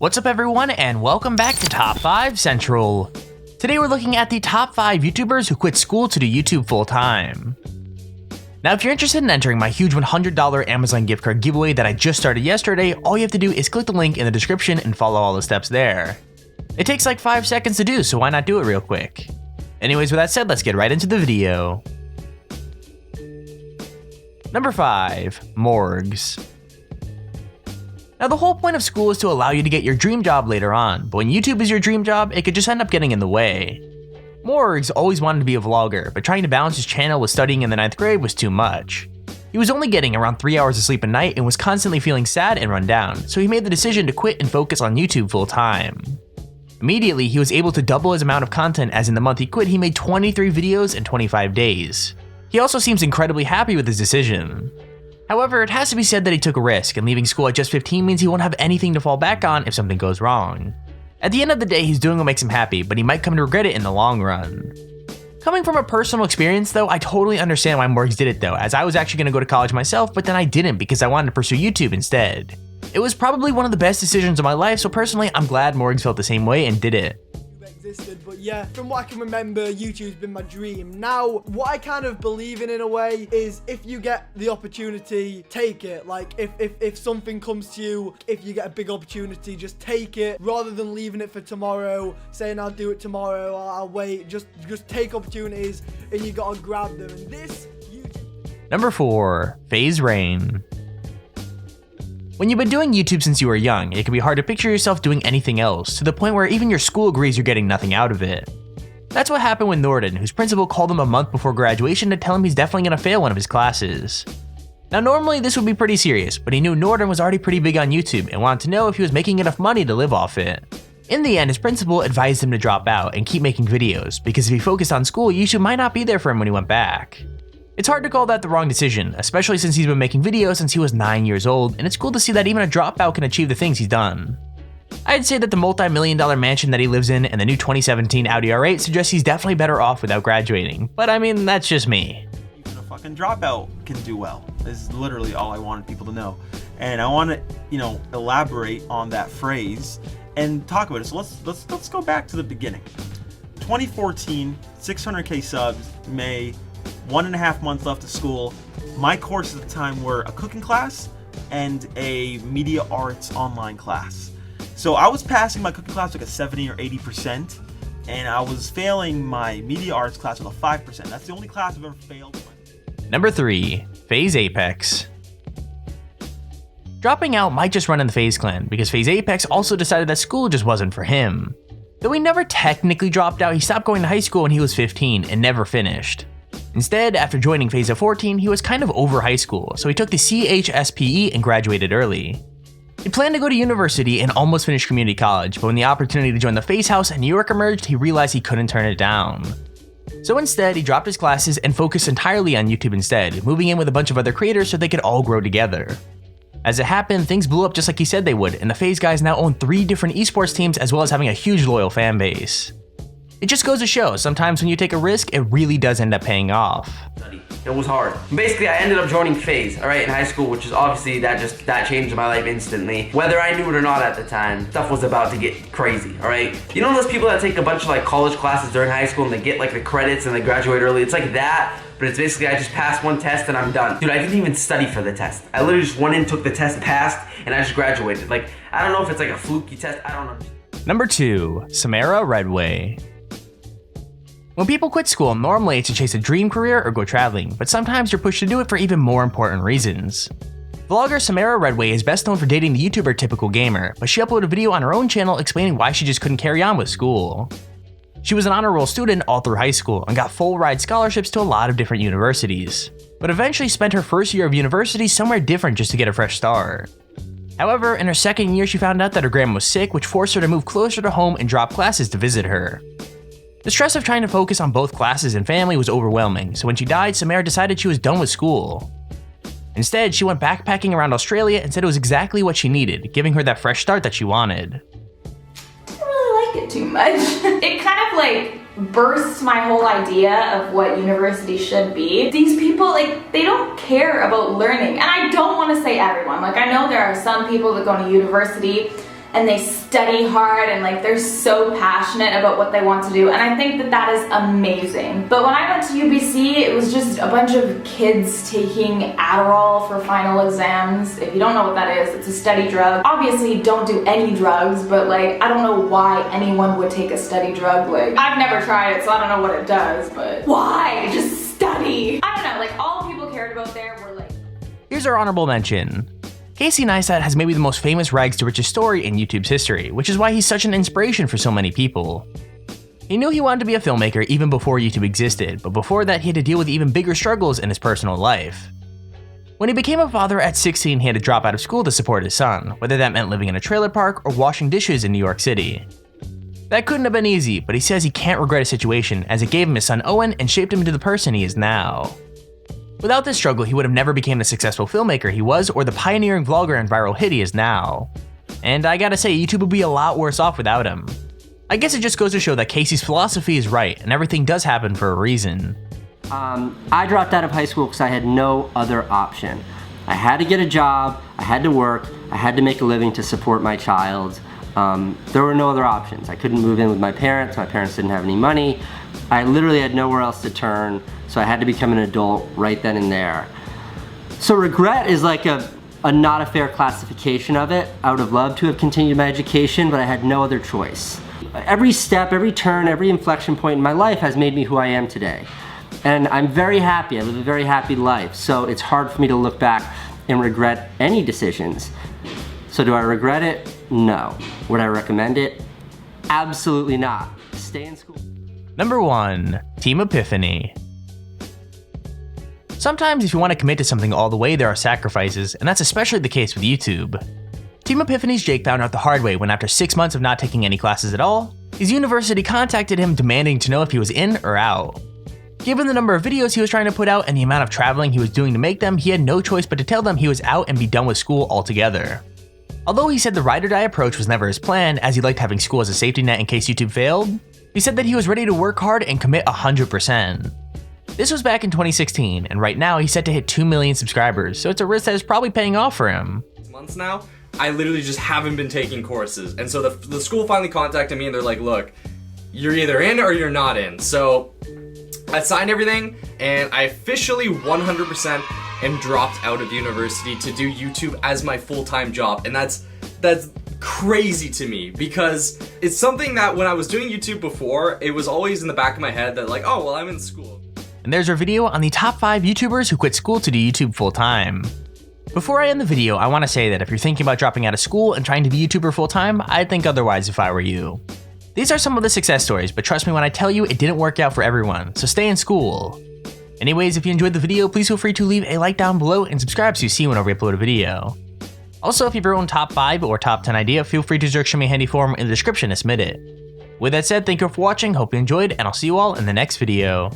What's up everyone, and welcome back to Top 5 Central. Today we're looking at the top 5 YouTubers who quit school to do YouTube full time. Now if you're interested in entering my huge $100 Amazon gift card giveaway that I just started yesterday, all you have to do is click the link in the description and follow all the steps there. It takes like 5 seconds to do, so why not do it real quick? Anyways, with that said, let's get right into the video. Number 5. Morgz. Now the whole point of school is to allow you to get your dream job later on, but when YouTube is your dream job, it could just end up getting in the way. Morgz always wanted to be a vlogger, but trying to balance his channel with studying in the 9th grade was too much. He was only getting around 3 hours of sleep a night and was constantly feeling sad and run down, so he made the decision to quit and focus on YouTube full time. Immediately, he was able to double his amount of content, as in the month he quit, he made 23 videos in 25 days. He also seems incredibly happy with his decision. However, it has to be said that he took a risk, and leaving school at just 15 means he won't have anything to fall back on if something goes wrong. At the end of the day, he's doing what makes him happy, but he might come to regret it in the long run. Coming from a personal experience though, I totally understand why Morgz did it though, as I was actually going to go to college myself, but then I didn't because I wanted to pursue YouTube instead. It was probably one of the best decisions of my life, so personally, I'm glad Morgz felt the same way and did it. But yeah, from what I can remember, YouTube's been my dream. Now, what I kind of believe in a way is if you get the opportunity, take it. Like if something comes to you, if you get a big opportunity, just take it rather than leaving it for tomorrow, saying I'll do it tomorrow, I'll wait. Just take opportunities and you gotta grab them. And this Number 4. Faze Rain. When you've been doing YouTube since you were young, it can be hard to picture yourself doing anything else, to the point where even your school agrees you're getting nothing out of it. That's what happened with Norden, whose principal called him a month before graduation to tell him he's definitely gonna fail one of his classes. Now normally this would be pretty serious, but he knew Norden was already pretty big on YouTube and wanted to know if he was making enough money to live off it. In the end, his principal advised him to drop out and keep making videos, because if he focused on school, YouTube might not be there for him when he went back. It's hard to call that the wrong decision, especially since he's been making videos since he was 9 years old, and it's cool to see that even a dropout can achieve the things he's done. I'd say that the multi-million-dollar mansion that he lives in and the new 2017 Audi R8 suggests he's definitely better off without graduating, but I mean, that's just me. Even a fucking dropout can do well, is literally all I wanted people to know. And I want to, elaborate on that phrase and talk about it. So let's go back to the beginning. 2014, 600k subs, May, 1.5 months left of school. My courses at the time were a cooking class and a media arts online class. So I was passing my cooking class like a 70 or 80%, and I was failing my media arts class with a 5%. That's the only class I've ever failed. Number 3. Faze Apex. Dropping out might just run in the Faze clan, because Faze Apex also decided that school just wasn't for him. Though he never technically dropped out, he stopped going to high school when he was 15 and never finished. Instead, after joining Faze at 14, he was kind of over high school, so he took the CHSPE and graduated early. He planned to go to university and almost finish community college, but when the opportunity to join the Faze House in New York emerged, he realized he couldn't turn it down. So instead, he dropped his classes and focused entirely on YouTube instead, moving in with a bunch of other creators so they could all grow together. As it happened, things blew up just like he said they would, and the Faze guys now own 3 different esports teams as well as having a huge loyal fan base. It just goes to show, sometimes when you take a risk, it really does end up paying off. It was hard. Basically, I ended up joining Faze, alright, in high school, which is obviously, that changed my life instantly. Whether I knew it or not at the time, stuff was about to get crazy, alright? You know those people that take a bunch of like college classes during high school and they get like the credits and they graduate early? It's like that, but it's basically I just passed one test and I'm done. Dude, I didn't even study for the test. I literally just went in, took the test, passed, and I just graduated. Like, I don't know if it's like a fluky test, I don't know. Number 2. Samara Redway. When people quit school, normally it's to chase a dream career or go traveling, but sometimes you're pushed to do it for even more important reasons. Vlogger Samara Redway is best known for dating the YouTuber Typical Gamer, but she uploaded a video on her own channel explaining why she just couldn't carry on with school. She was an honor roll student all through high school and got full ride scholarships to a lot of different universities, but eventually spent her first year of university somewhere different just to get a fresh start. However, in her second year she found out that her grandma was sick, which forced her to move closer to home and drop classes to visit her. The stress of trying to focus on both classes and family was overwhelming, so when she died, Samara decided she was done with school. Instead, she went backpacking around Australia and said it was exactly what she needed, giving her that fresh start that she wanted. I don't really like it too much. It kind of like bursts my whole idea of what university should be. These people, like, they don't care about learning. And I don't want to say everyone. Like, I know there are some people that go to university and they study hard and like they're so passionate about what they want to do, and I think that that is amazing. But when I went to UBC, it was just a bunch of kids taking Adderall for final exams. If you don't know what that is, it's a study drug. Obviously don't do any drugs, but like I don't know why anyone would take a study drug. Like I've never tried it, so I don't know what it does, but why? Just study. I don't know, like all people cared about there were like... Here's our honorable mention. Casey Neistat has maybe the most famous rags to riches story in YouTube's history, which is why he's such an inspiration for so many people. He knew he wanted to be a filmmaker even before YouTube existed, but before that he had to deal with even bigger struggles in his personal life. When he became a father at 16, he had to drop out of school to support his son, whether that meant living in a trailer park or washing dishes in New York City. That couldn't have been easy, but he says he can't regret his situation as it gave him his son Owen and shaped him into the person he is now. Without this struggle, he would have never become the successful filmmaker he was or the pioneering vlogger and viral hit he is now. And I gotta say, YouTube would be a lot worse off without him. I guess it just goes to show that Casey's philosophy is right and everything does happen for a reason. I dropped out of high school because I had no other option. I had to get a job, I had to work, I had to make a living to support my child. There were no other options. I couldn't move in with my parents didn't have any money. I literally had nowhere else to turn, so I had to become an adult right then and there. So regret is like a not a fair classification of it. I would have loved to have continued my education, but I had no other choice. Every step, every turn, every inflection point in my life has made me who I am today. And I'm very happy, I live a very happy life, so it's hard for me to look back and regret any decisions. So do I regret it? No. Would I recommend it? Absolutely not. Stay in school. Number 1. Team Epiphany. Sometimes if you want to commit to something all the way, there are sacrifices, and that's especially the case with YouTube. Team Epiphany's Jake found out the hard way when after 6 months of not taking any classes at all, his university contacted him demanding to know if he was in or out. Given the number of videos he was trying to put out and the amount of traveling he was doing to make them, he had no choice but to tell them he was out and be done with school altogether. Although he said the ride or die approach was never his plan, as he liked having school as a safety net in case YouTube failed, he said that he was ready to work hard and commit 100%. This was back in 2016, and right now he's set to hit 2 million subscribers, so it's a risk that is probably paying off for him. Months now, I literally just haven't been taking courses, and so the school finally contacted me and they're like, look, you're either in or you're not in. So I signed everything, and I officially 100% am dropped out of university to do YouTube as my full-time job, and that's crazy to me because it's something that when I was doing YouTube before, it was always in the back of my head that like, oh, well, I'm in school. And there's our video on the top 5 YouTubers who quit school to do YouTube full time. Before I end the video, I want to say that if you're thinking about dropping out of school and trying to be a YouTuber full time, I'd think otherwise if I were you. These are some of the success stories, but trust me when I tell you it didn't work out for everyone, so stay in school. Anyways, if you enjoyed the video, please feel free to leave a like down below and subscribe so you see whenever we upload a video. Also, if you have your own top 5 or top 10 idea, feel free to just show me a handy form in the description to submit it. With that said, thank you for watching, hope you enjoyed, and I'll see you all in the next video.